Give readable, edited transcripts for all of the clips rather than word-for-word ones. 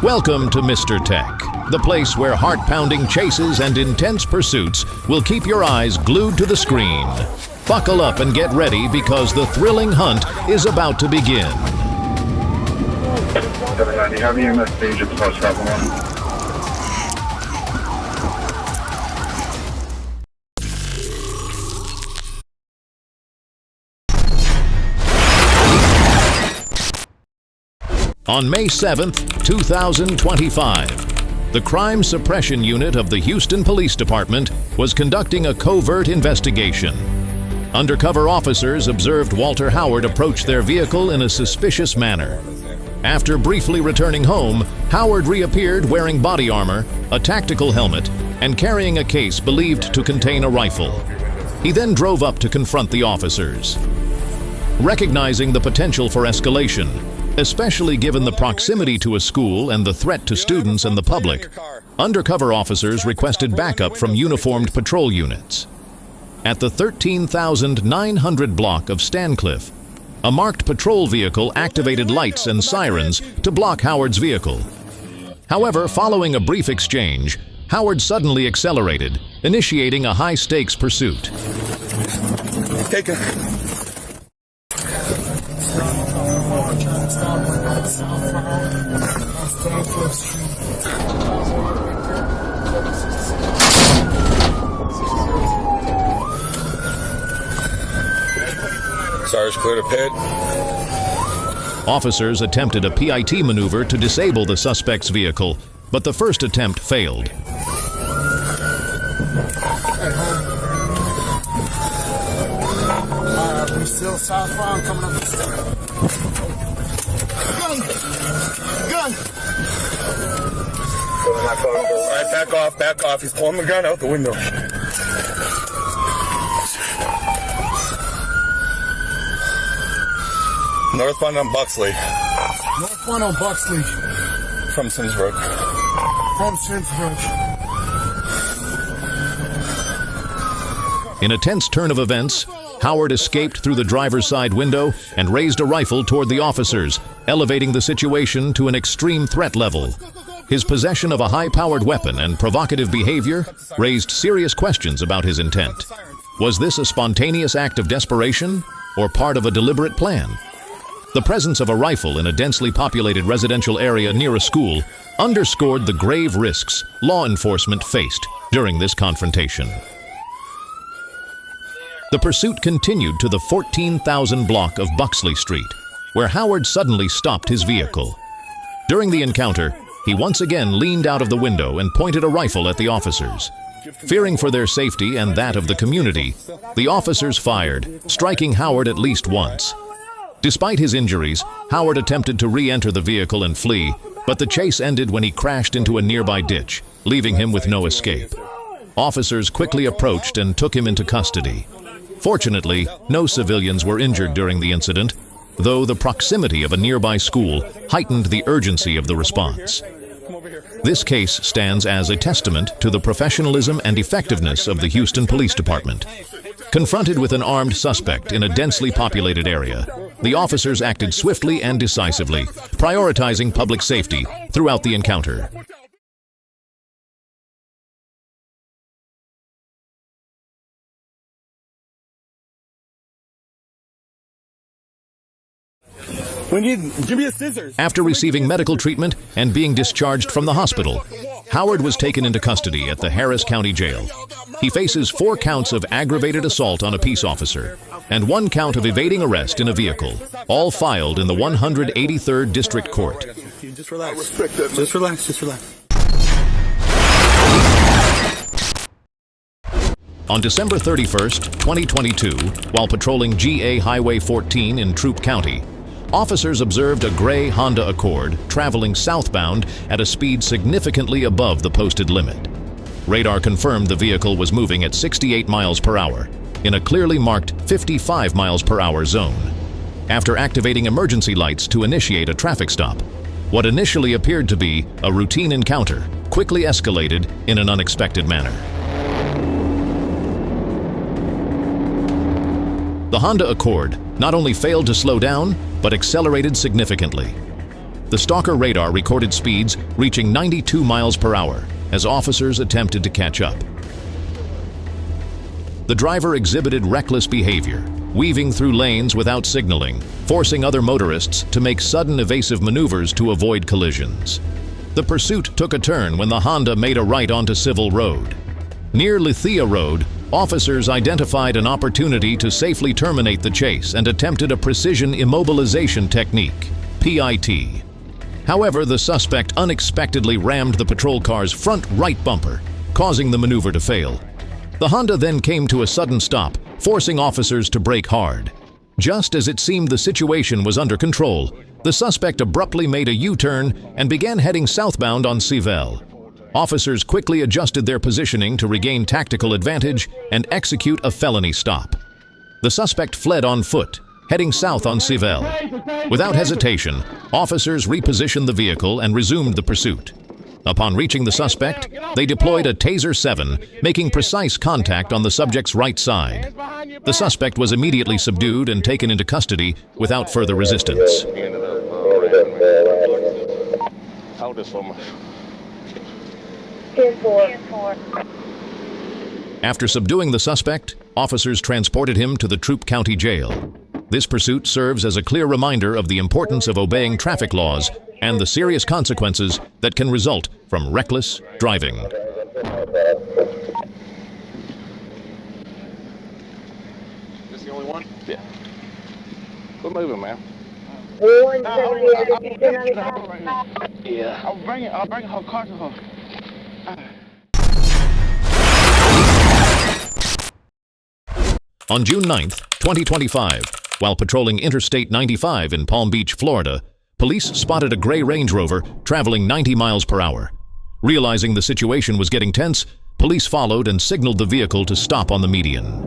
Welcome to Mr. Tech, the place where heart-pounding chases and intense pursuits will keep your eyes glued to the screen. Buckle up and get ready because the thrilling hunt is about to begin. 790, have you message at plus 71? On May 7th, 2025, the Crime Suppression Unit of the Houston Police Department was conducting a covert investigation. Undercover officers observed Walter Howard approach their vehicle in a suspicious manner. After briefly returning home, Howard reappeared wearing body armor, a tactical helmet, and carrying a case believed to contain a rifle. He then drove up to confront the officers. Recognizing the potential for escalation, especially given the proximity to a school and the threat to students and the public, undercover officers requested backup from uniformed patrol units. At the 13,900 block of Stancliffe, a marked patrol vehicle activated lights and sirens to block Howard's vehicle. However, following a brief exchange, Howard suddenly accelerated, initiating a high-stakes pursuit. Take it. Sarge, clear to pit. Officers attempted a PIT maneuver to disable the suspect's vehicle, but the first attempt failed. We're still southbound coming up the stairs. Gun! All right, back off. He's pulling the gun out the window. Northbound on Buxley. Northbound on Buxley. From Sims Road. From Sims Road. In a tense turn of events, Howard escaped through the driver's side window and raised a rifle toward the officers, elevating the situation to an extreme threat level. His possession of a high-powered weapon and provocative behavior raised serious questions about his intent. Was this a spontaneous act of desperation or part of a deliberate plan? The presence of a rifle in a densely populated residential area near a school underscored the grave risks law enforcement faced during this confrontation. The pursuit continued to the 14,000 block of Buxley Street, where Howard suddenly stopped his vehicle. During the encounter, he once again leaned out of the window and pointed a rifle at the officers. Fearing for their safety and that of the community, the officers fired, striking Howard at least once. Despite his injuries, Howard attempted to re-enter the vehicle and flee, but the chase ended when he crashed into a nearby ditch, leaving him with no escape. Officers quickly approached and took him into custody. Fortunately, no civilians were injured during the incident, though the proximity of a nearby school heightened the urgency of the response. This case stands as a testament to the professionalism and effectiveness of the Houston Police Department. Confronted with an armed suspect in a densely populated area, the officers acted swiftly and decisively, prioritizing public safety throughout the encounter. Give me a scissors. After receiving medical treatment and being discharged from the hospital, Howard was taken into custody at the Harris County Jail. He faces 4 counts of aggravated assault on a peace officer and 1 count of evading arrest in a vehicle, all filed in the 183rd District Court. Just relax. Just relax. On December 31st, 2022, while patrolling GA Highway 14 in Troup County, officers observed a gray Honda Accord traveling southbound at a speed significantly above the posted limit. Radar confirmed the vehicle was moving at 68 miles per hour in a clearly marked 55 miles per hour zone. After activating emergency lights to initiate a traffic stop, what initially appeared to be a routine encounter quickly escalated in an unexpected manner. The Honda Accord not only failed to slow down, but accelerated significantly. The stalker radar recorded speeds reaching 92 miles per hour as officers attempted to catch up. The driver exhibited reckless behavior, weaving through lanes without signaling, forcing other motorists to make sudden evasive maneuvers to avoid collisions. The pursuit took a turn when the Honda made a right onto Civil Road. Near Lithia Road, officers identified an opportunity to safely terminate the chase and attempted a precision immobilization technique, PIT. However, the suspect unexpectedly rammed the patrol car's front right bumper, causing the maneuver to fail. The Honda then came to a sudden stop, forcing officers to brake hard. Just as it seemed the situation was under control, the suspect abruptly made a U-turn and began heading southbound on Civil. Officers quickly adjusted their positioning to regain tactical advantage and execute a felony stop. The suspect fled on foot, heading south on Civil. Without hesitation, officers repositioned the vehicle and resumed the pursuit. Upon reaching the suspect, they deployed a Taser 7, making precise contact on the subject's right side. The suspect was immediately subdued and taken into custody without further resistance. After subduing the suspect, officers transported him to the Troup County Jail. This pursuit serves as a clear reminder of the importance of obeying traffic laws and the serious consequences that can result from reckless driving. This the only one? Yeah. Quit moving, man. Yeah. I'll bring her car to her. On June 9, 2025, while patrolling Interstate 95 in Palm Beach, Florida, police spotted a gray Range Rover traveling 90 miles per hour. Realizing the situation was getting tense, police followed and signaled the vehicle to stop on the median.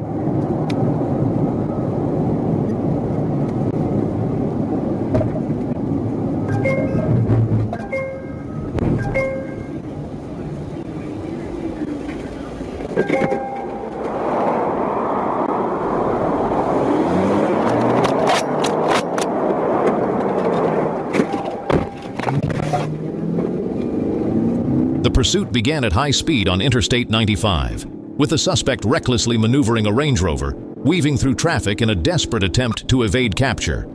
The pursuit began at high speed on Interstate 95, with the suspect recklessly maneuvering a Range Rover, weaving through traffic in a desperate attempt to evade capture.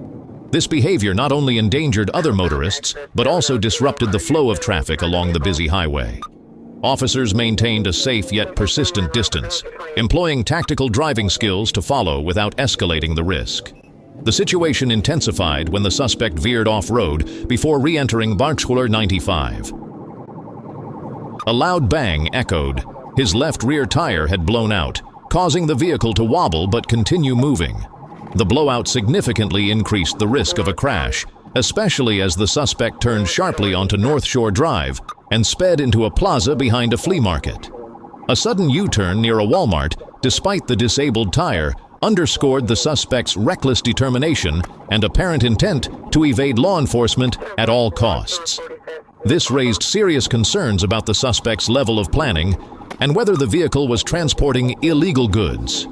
This behavior not only endangered other motorists, but also disrupted the flow of traffic along the busy highway. Officers maintained a safe yet persistent distance, employing tactical driving skills to follow without escalating the risk. The situation intensified when the suspect veered off-road before re-entering Barchwiller 95. A loud bang echoed. His left rear tire had blown out, causing the vehicle to wobble but continue moving. The blowout significantly increased the risk of a crash, especially as the suspect turned sharply onto North Shore Drive and sped into a plaza behind a flea market. A sudden U-turn near a Walmart, despite the disabled tire, underscored the suspect's reckless determination and apparent intent to evade law enforcement at all costs. This raised serious concerns about the suspect's level of planning and whether the vehicle was transporting illegal goods.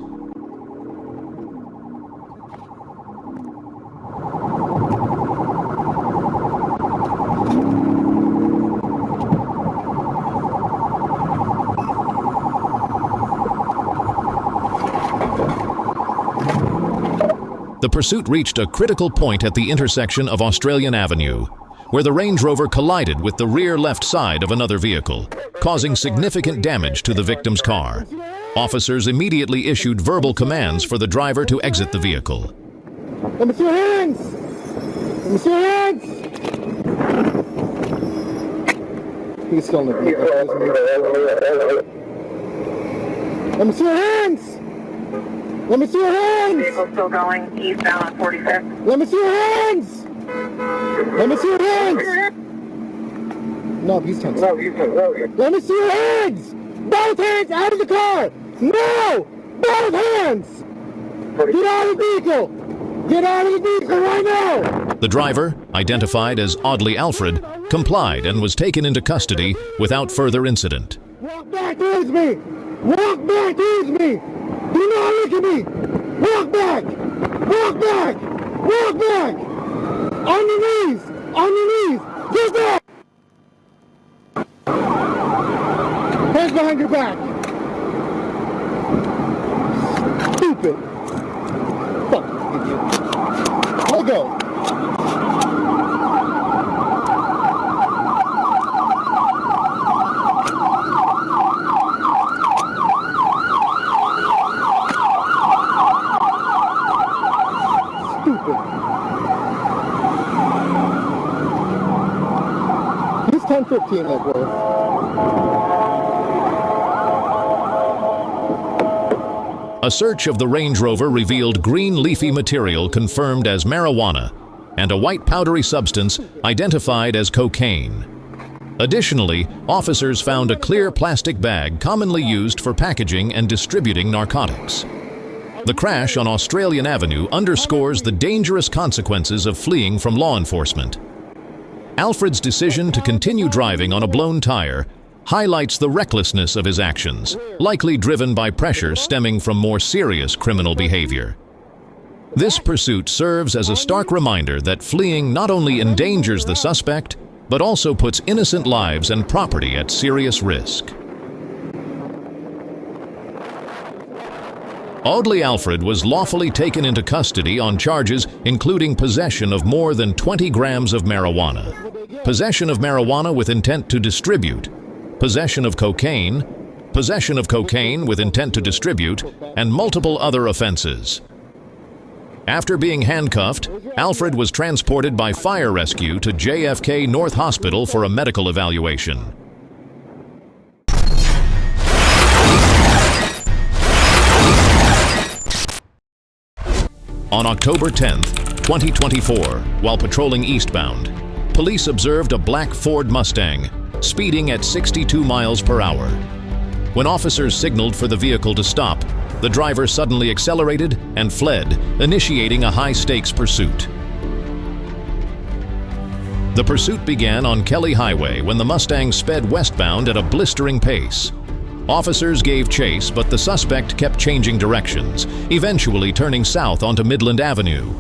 The pursuit reached a critical point at the intersection of Australian Avenue, where the Range Rover collided with the rear left side of another vehicle, causing significant damage to the victim's car. Officers immediately issued verbal commands for the driver to exit the vehicle. Let me see your hands! Let me see your hands! He's still in the vehicle. Let me see your hands! Let me see your hands! Vehicle still going eastbound on 45th. Let me see your hands! Let me see your hands! No, he's tense. Let me see your hands! Both hands out of the car! No! Both hands! Get out of the vehicle! Get out of the vehicle right now! The driver, identified as Audley Alfred, complied and was taken into custody without further incident. Walk back towards me! Walk back towards me! Do not look at me! Walk back! Walk back! Walk back! On your knees! On your knees! Get back! Hands behind your back! Stupid! Fuck, idiot. Let go! It's 10:15, Edward. A search of the Range Rover revealed green leafy material confirmed as marijuana and a white powdery substance identified as cocaine. Additionally, officers found a clear plastic bag commonly used for packaging and distributing narcotics. The crash on Australian Avenue underscores the dangerous consequences of fleeing from law enforcement. Alfred's decision to continue driving on a blown tire highlights the recklessness of his actions, likely driven by pressure stemming from more serious criminal behavior. This pursuit serves as a stark reminder that fleeing not only endangers the suspect, but also puts innocent lives and property at serious risk. Audley Alfred was lawfully taken into custody on charges including possession of more than 20 grams of marijuana, possession of marijuana with intent to distribute, possession of cocaine with intent to distribute, and multiple other offenses. After being handcuffed, Alfred was transported by fire rescue to JFK North Hospital for a medical evaluation. On October 10, 2024, while patrolling eastbound, police observed a black Ford Mustang speeding at 62 miles per hour. When officers signaled for the vehicle to stop, the driver suddenly accelerated and fled, initiating a high-stakes pursuit. The pursuit began on Kelly Highway when the Mustang sped westbound at a blistering pace. Officers gave chase, but the suspect kept changing directions, eventually turning south onto Midland Avenue.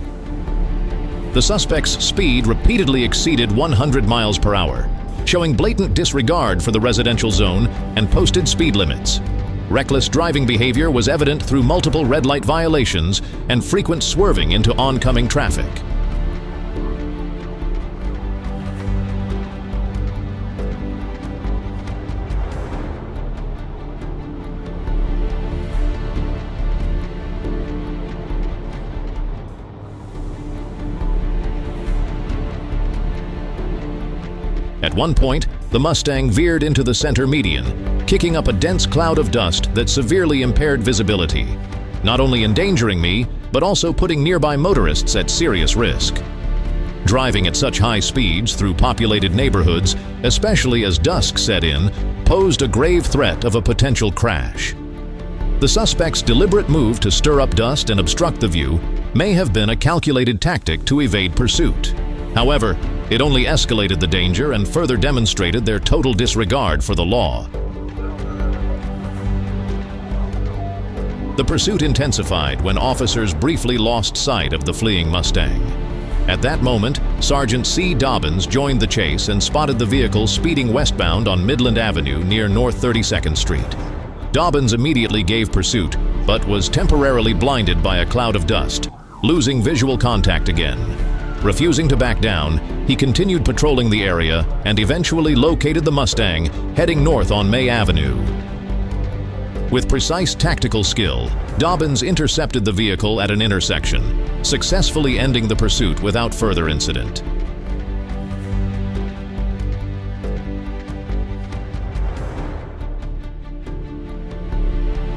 The suspect's speed repeatedly exceeded 100 miles per hour, showing blatant disregard for the residential zone and posted speed limits. Reckless driving behavior was evident through multiple red light violations and frequent swerving into oncoming traffic. At one point, the Mustang veered into the center median, kicking up a dense cloud of dust that severely impaired visibility, not only endangering me, but also putting nearby motorists at serious risk. Driving at such high speeds through populated neighborhoods, especially as dusk set in, posed a grave threat of a potential crash. The suspect's deliberate move to stir up dust and obstruct the view may have been a calculated tactic to evade pursuit. However, it only escalated the danger and further demonstrated their total disregard for the law. The pursuit intensified when officers briefly lost sight of the fleeing Mustang. At that moment, Sergeant C. Dobbins joined the chase and spotted the vehicle speeding westbound on Midland Avenue near North 32nd Street. Dobbins immediately gave pursuit, but was temporarily blinded by a cloud of dust, losing visual contact again. Refusing to back down, he continued patrolling the area and eventually located the Mustang, heading north on May Avenue. With precise tactical skill, Dobbins intercepted the vehicle at an intersection, successfully ending the pursuit without further incident.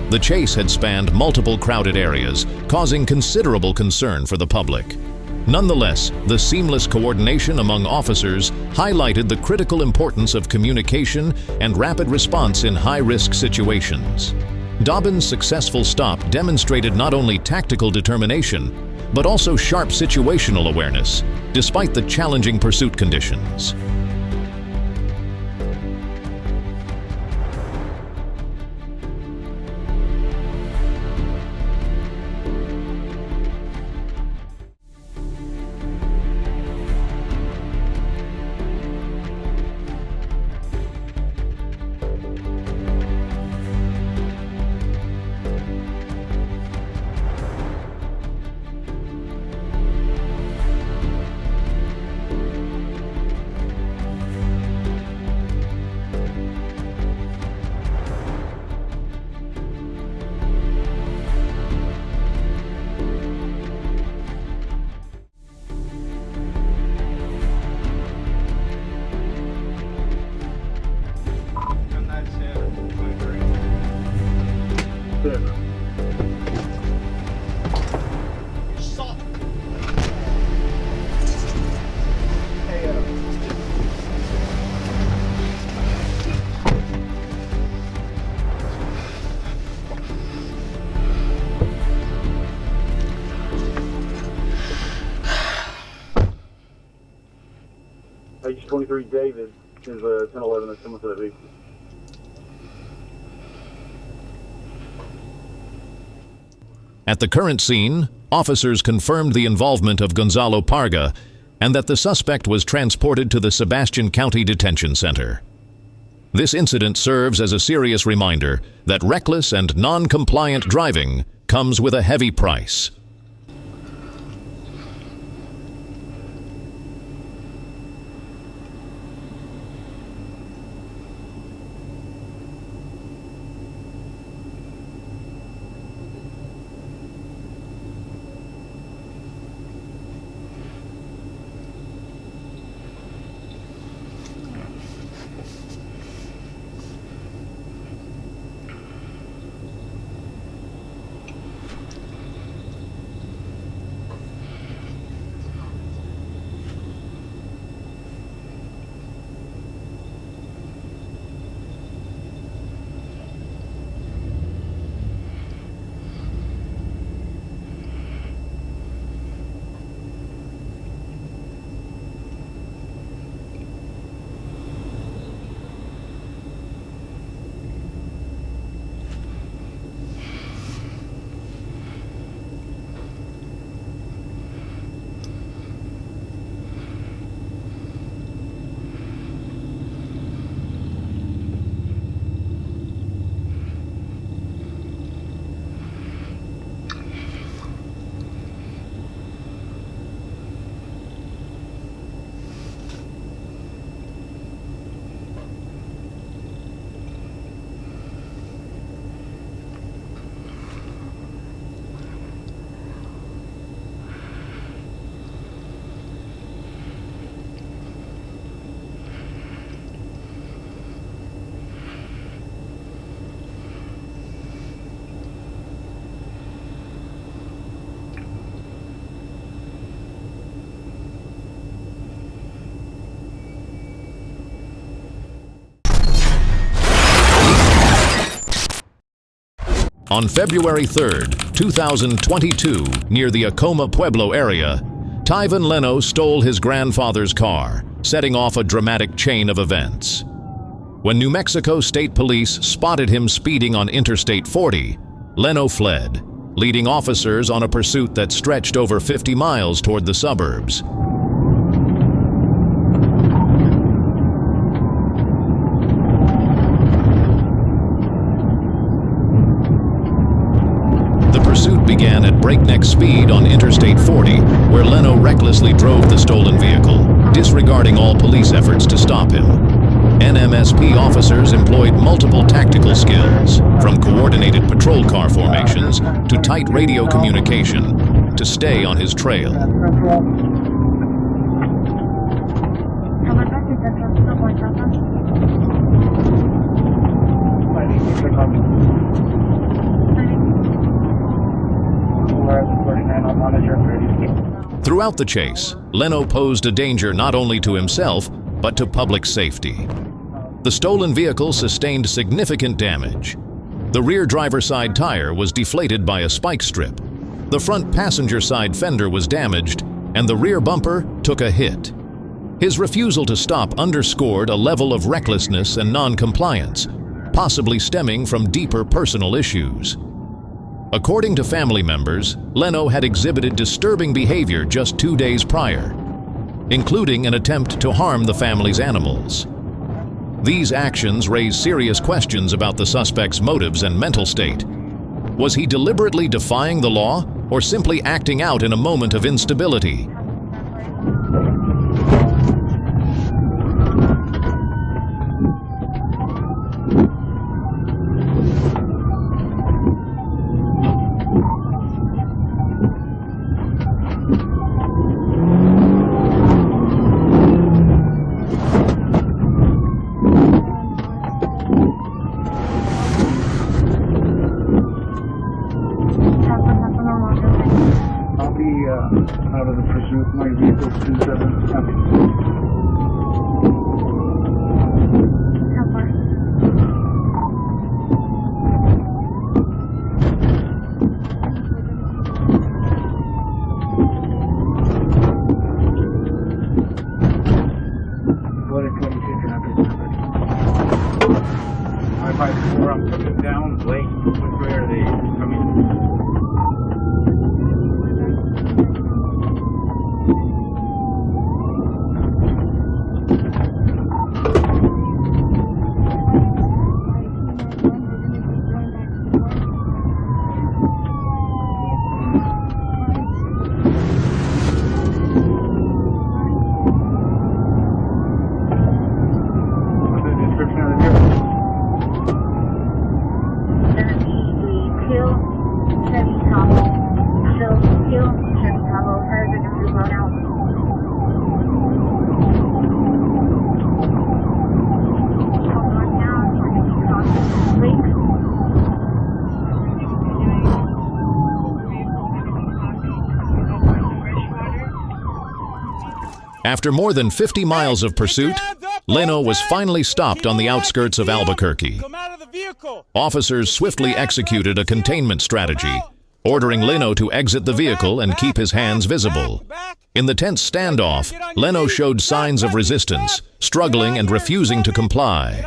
The chase had spanned multiple crowded areas, causing considerable concern for the public. Nonetheless, the seamless coordination among officers highlighted the critical importance of communication and rapid response in high-risk situations. Dobbins' successful stop demonstrated not only tactical determination, but also sharp situational awareness, despite the challenging pursuit conditions. 23 David is 1011 that's coming to the vehicle. At the current scene, officers confirmed the involvement of Gonzalo Parga and that the suspect was transported to the Sebastian County Detention Center. This incident serves as a serious reminder that reckless and non-compliant driving comes with a heavy price. On February 3rd, 2022, near the Acoma Pueblo area, Tyvan Leno stole his grandfather's car, setting off a dramatic chain of events. When New Mexico State Police spotted him speeding on Interstate 40, Leno fled, leading officers on a pursuit that stretched over 50 miles toward the suburbs. Began at breakneck speed on Interstate 40, where Leno recklessly drove the stolen vehicle, disregarding all police efforts to stop him. NMSP officers employed multiple tactical skills, from coordinated patrol car formations to tight radio communication, to stay on his trail. Throughout the chase, Leno posed a danger not only to himself, but to public safety. The stolen vehicle sustained significant damage. The rear driver's side tire was deflated by a spike strip. The front passenger side fender was damaged, and the rear bumper took a hit. His refusal to stop underscored a level of recklessness and non-compliance, possibly stemming from deeper personal issues. According to family members, Leno had exhibited disturbing behavior just 2 days prior, including an attempt to harm the family's animals. These actions raise serious questions about the suspect's motives and mental state. Was he deliberately defying the law or simply acting out in a moment of instability? Out of the pursuit, my vehicle 27 happy. way? Which way are they coming? After more than 50 miles of pursuit, Leno was finally stopped on the outskirts of Albuquerque. Officers swiftly executed a containment strategy, ordering Leno to exit the vehicle and keep his hands visible. In the tense standoff, Leno showed signs of resistance, struggling and refusing to comply.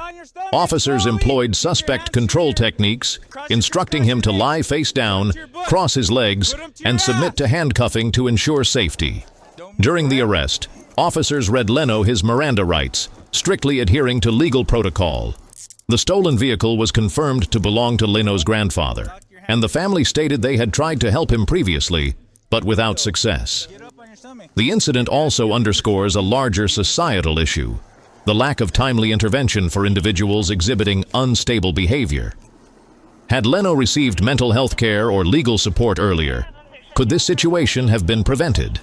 Officers employed suspect control techniques, instructing him to lie face down, cross his legs, and submit to handcuffing to ensure safety. During the arrest, officers read Leno his Miranda rights, strictly adhering to legal protocol. The stolen vehicle was confirmed to belong to Leno's grandfather, and the family stated they had tried to help him previously, but without success. The incident also underscores a larger societal issue: the lack of timely intervention for individuals exhibiting unstable behavior. Had Leno received mental health care or legal support earlier, could this situation have been prevented?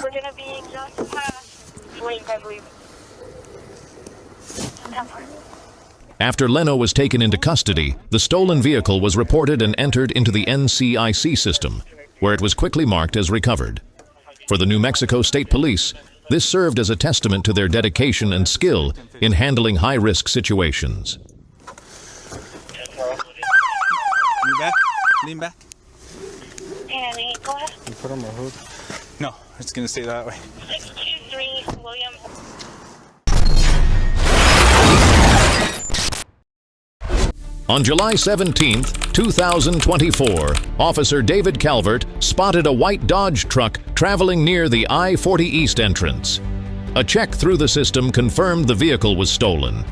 We're gonna be just past Lake, I believe. After Leno was taken into custody, the stolen vehicle was reported and entered into the NCIC system, where it was quickly marked as recovered. For the New Mexico State Police, this served as a testament to their dedication and skill in handling high-risk situations. Lean back. Lean back. Annie, go ahead. You put on my hood? No, it's going to stay that way. 623 William. On July 17, 2024, Officer David Calvert spotted a white Dodge truck traveling near the I-40 East entrance. A check through the system confirmed the vehicle was stolen.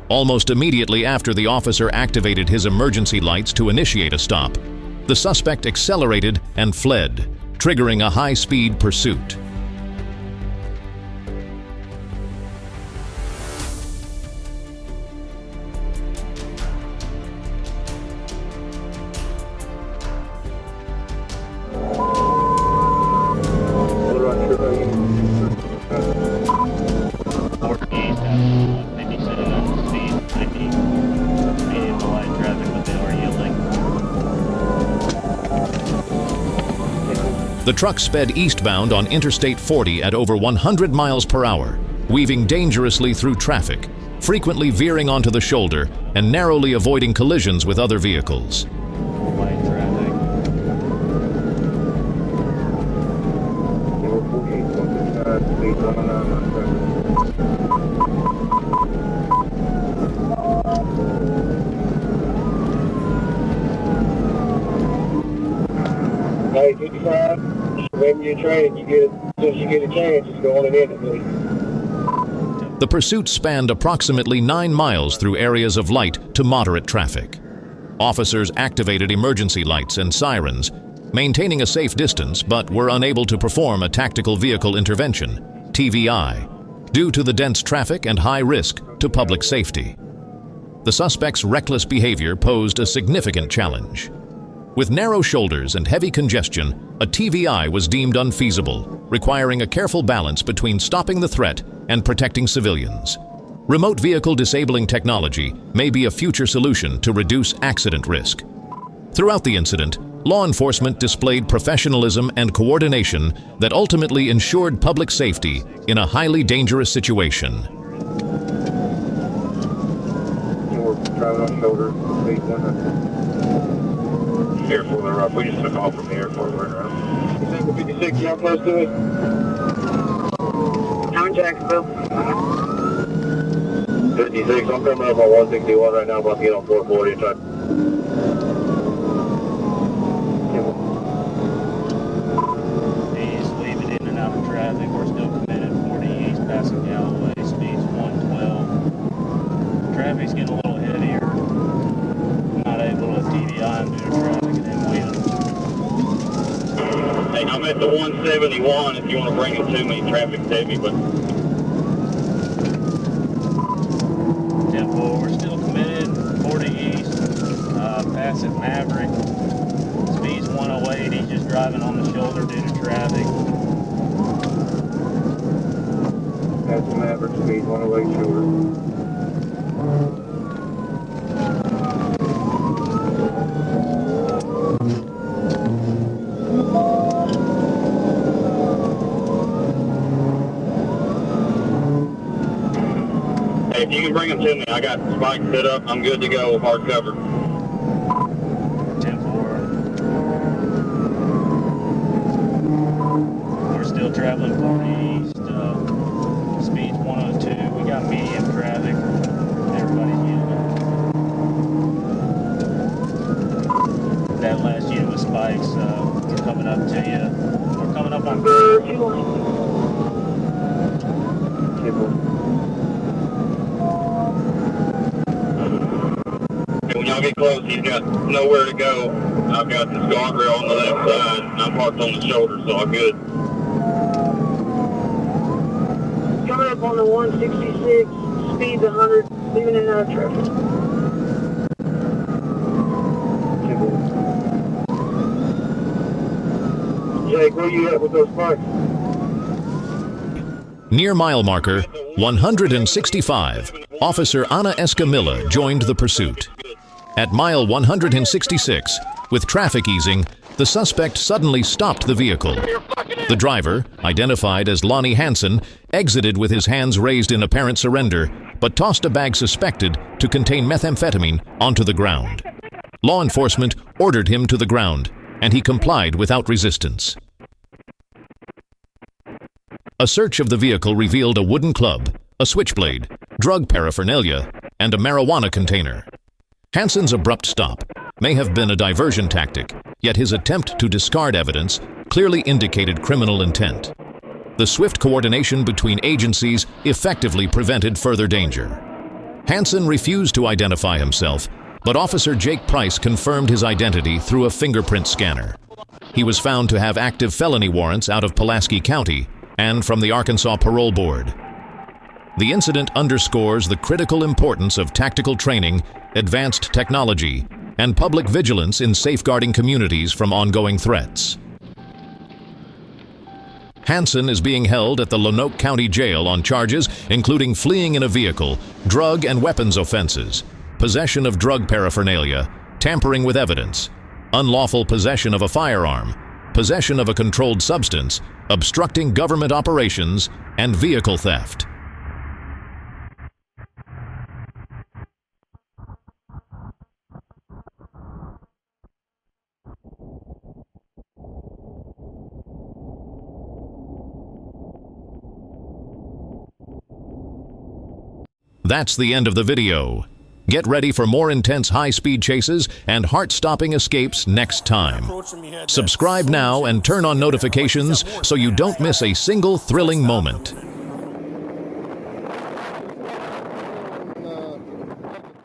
Almost immediately after the officer activated his emergency lights to initiate a stop, the suspect accelerated and fled, triggering a high-speed pursuit. The truck sped eastbound on Interstate 40 at over 100 miles per hour, weaving dangerously through traffic, frequently veering onto the shoulder and narrowly avoiding collisions with other vehicles. Hey, 55, when you're training, as soon as you get a chance, just go on and in it, please. The pursuit spanned approximately 9 miles through areas of light to moderate traffic. Officers activated emergency lights and sirens, maintaining a safe distance, but were unable to perform a tactical vehicle intervention, TVI, due to the dense traffic and high risk to public safety. The suspect's reckless behavior posed a significant challenge. With narrow shoulders and heavy congestion, a TVI was deemed unfeasible, requiring a careful balance between stopping the threat and protecting civilians. Remote vehicle disabling technology may be a future solution to reduce accident risk. Throughout the incident, law enforcement displayed professionalism and coordination that ultimately ensured public safety in a highly dangerous situation. We're driving on shoulder, speed 100. Airport, they're up. We just took off from the airport. We're around. You think the 56 y'all close to it? I'm in Jacksonville. 56, I'm coming up on 161 right now, about to get on 440 and try. He's leaving in and out of traffic. We're still committed 40 east, passing Galloway, speeds 112. Traffic's getting a little heavier. I'm not able to TDI him due to traffic and then wheeling. Hey, I'm at the 171 if you want to bring him to me. Traffic's heavy, but... 10-4, we're still committed, 40 east, passing Maverick. Speeds 108, he's just driving on the shoulder due to traffic. That's the Maverick, speed 108 shoulder. Hey, if you can bring them to me, I got the spike set up. I'm good to go, hard cover. 10-4. We're still traveling 40 east, speeds 102. We got medium traffic. Everybody's using it. That last unit with spikes, we're coming up to you. We're coming up on... When y'all get close, he's got nowhere to go. I've got this guardrail on the left side, and I'm parked on the shoulder, so I'm good. Coming up on the 166, speeds 100, leaving in and out of traffic. Jake, where you at with those spikes? Near mile marker 165, Officer Ana Escamilla joined the pursuit. At mile 166, with traffic easing, the suspect suddenly stopped the vehicle. The driver, identified as Lonnie Hansen, exited with his hands raised in apparent surrender, but tossed a bag suspected to contain methamphetamine onto the ground. Law enforcement ordered him to the ground, and he complied without resistance. A search of the vehicle revealed a wooden club, a switchblade, drug paraphernalia, and a marijuana container. Hansen's abrupt stop may have been a diversion tactic, yet his attempt to discard evidence clearly indicated criminal intent. The swift coordination between agencies effectively prevented further danger. Hansen refused to identify himself, but Officer Jake Price confirmed his identity through a fingerprint scanner. He was found to have active felony warrants out of Pulaski County and from the Arkansas Parole Board. The incident underscores the critical importance of tactical training, advanced technology, and public vigilance in safeguarding communities from ongoing threats. Hansen is being held at the Lonoke County Jail on charges including fleeing in a vehicle, drug and weapons offenses, possession of drug paraphernalia, tampering with evidence, unlawful possession of a firearm, possession of a controlled substance, obstructing government operations, and vehicle theft. That's the end of the video. Get ready for more intense high-speed chases and heart-stopping escapes next time. Subscribe now and turn on notifications so you don't miss a single thrilling moment.